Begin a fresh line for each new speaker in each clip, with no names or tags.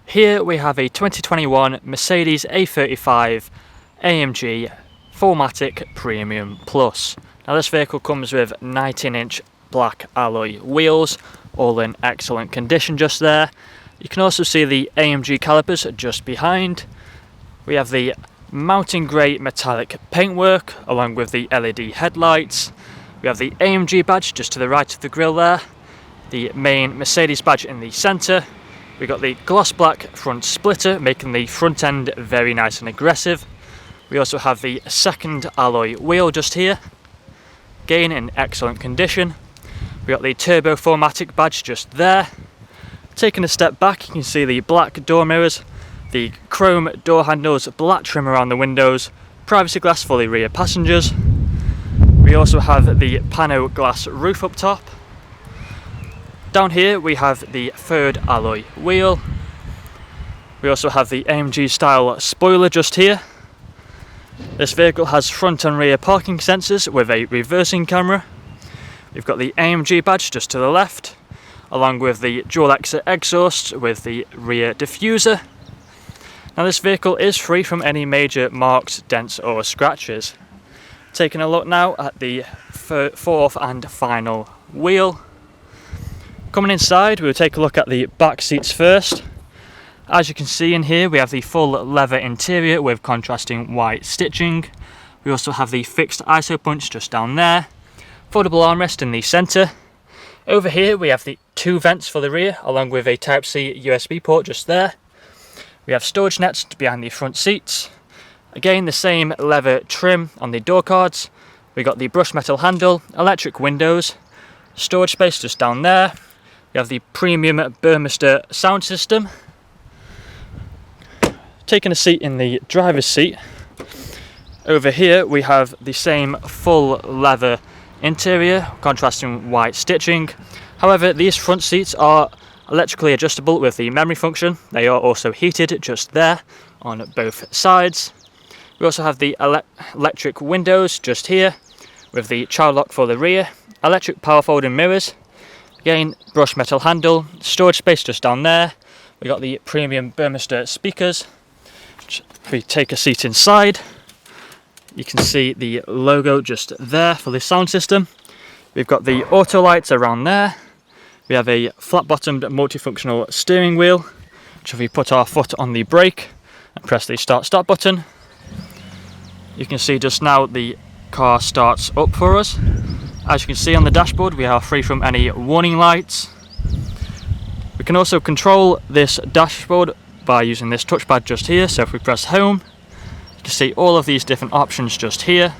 Here we have a 2021 Mercedes A35 AMG 4MATIC Premium Plus. Now this vehicle comes with 19-inch black alloy wheels, all in excellent condition just there. You can also see the AMG calipers just behind. We have the mountain grey metallic paintwork along with the LED headlights. We have the AMG badge just to the right of the grille there. The main Mercedes badge in the centre. We got the gloss black front splitter, making the front end very nice and aggressive. We also have the second alloy wheel just here, again in excellent condition. We got the turbo 4MATIC badge just there. Taking a step back, you can see the black door mirrors, the chrome door handles, black trim around the windows, privacy glass for the rear passengers. We also have the pano glass roof up top. Down here we have the third alloy wheel. We also have the AMG style spoiler just here. This vehicle has front and rear parking sensors with a reversing camera. We've got the AMG badge just to the left, along with the dual exit exhaust with the rear diffuser. Now this vehicle is free from any major marks, dents or scratches. Taking a look now at the fourth and final wheel. Coming inside, we'll take a look at the back seats first. As you can see in here, we have the full leather interior with contrasting white stitching. We also have the fixed ISO punch just down there. Foldable armrest in the centre. Over here we have the two vents for the rear, along with a Type-C USB port just there. We have storage nets behind the front seats. Again, the same leather trim on the door cards. We got the brushed metal handle, electric windows, storage space just down there. We have the premium Burmester sound system. Taking a seat in the driver's seat. Over here we have the same full leather interior, contrasting white stitching. However, these front seats are electrically adjustable with the memory function. They are also heated just there on both sides. We also have the electric windows just here with the child lock for the rear, electric power folding mirrors. Again, brushed metal handle, storage space just down there. We got the premium Burmester speakers. If we take a seat inside, you can see the logo just there for the sound system. We've got the auto lights around there. We have a flat-bottomed multifunctional steering wheel, which if we put our foot on the brake and press the start button, you can see just now the car starts up for us. As you can see on the dashboard, we are free from any warning lights. We can also control this dashboard by using this touchpad just here. So if we press home, you can see all of these different options just here.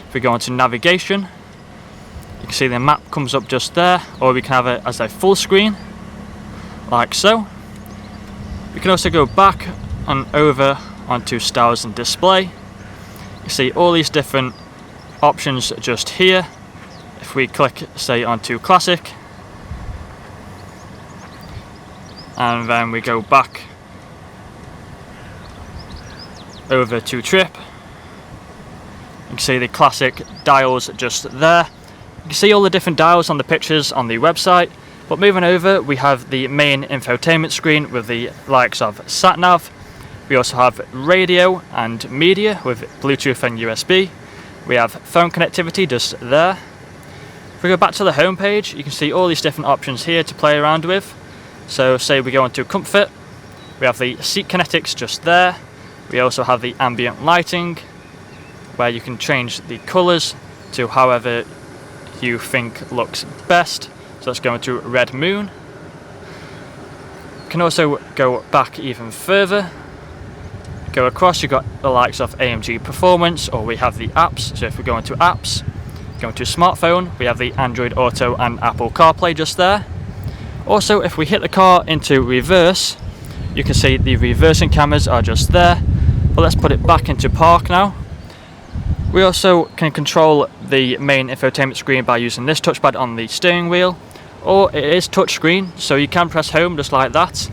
If we go into navigation, you can see the map comes up just there, or we can have it as a full screen, like so. We can also go back and over onto styles and display. You see all these different options just here. If we click, say, onto classic, and then we go back over to trip, you can see the classic dials just there. You can see all the different dials on the pictures on the website, but moving over we have the main infotainment screen with the likes of sat-nav. We also have radio and media with Bluetooth and USB. We have phone connectivity just there. If we go back to the home page, you can see all these different options here to play around with. So say we go into comfort, we have the seat kinetics just there. We also have the ambient lighting, where you can change the colours to however you think looks best. So let's go into red moon. You can also go back even further. Go across, you've got the likes of AMG Performance, or we have the apps. So if we go into apps, go into smartphone, we have the Android Auto and Apple CarPlay just there. Also, if we hit the car into reverse, you can see the reversing cameras are just there. But let's put it back into park now. We also can control the main infotainment screen by using this touchpad on the steering wheel, or it is touchscreen, so you can press home just like that.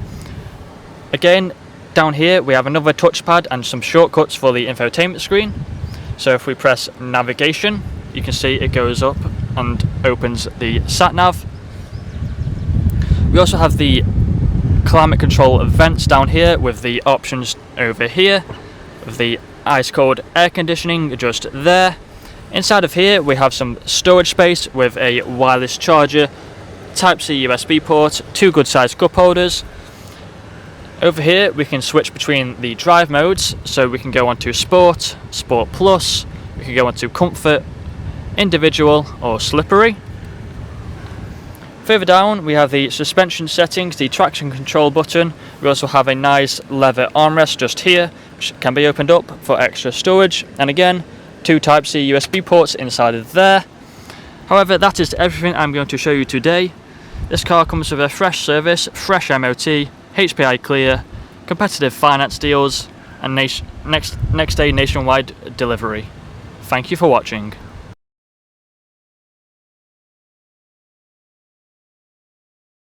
Again, down here we have another touchpad and some shortcuts for the infotainment screen. So if we press navigation, you can see it goes up and opens the sat nav. We also have the climate control vents down here with the options over here, with the ice cold air conditioning just there. Inside of here we have some storage space with a wireless charger, Type-C USB port, 2 good sized cup holders. Over here we can switch between the drive modes, so we can go on to Sport, Sport Plus, we can go on to Comfort, Individual or Slippery. Further down we have the suspension settings, the traction control button. We also have a nice leather armrest just here, which can be opened up for extra storage, and again 2 Type-C USB ports inside of there. However, that is everything I'm going to show you today. This car comes with a fresh service, fresh MOT, HPI clear, competitive finance deals, and next day nationwide delivery. Thank you for watching.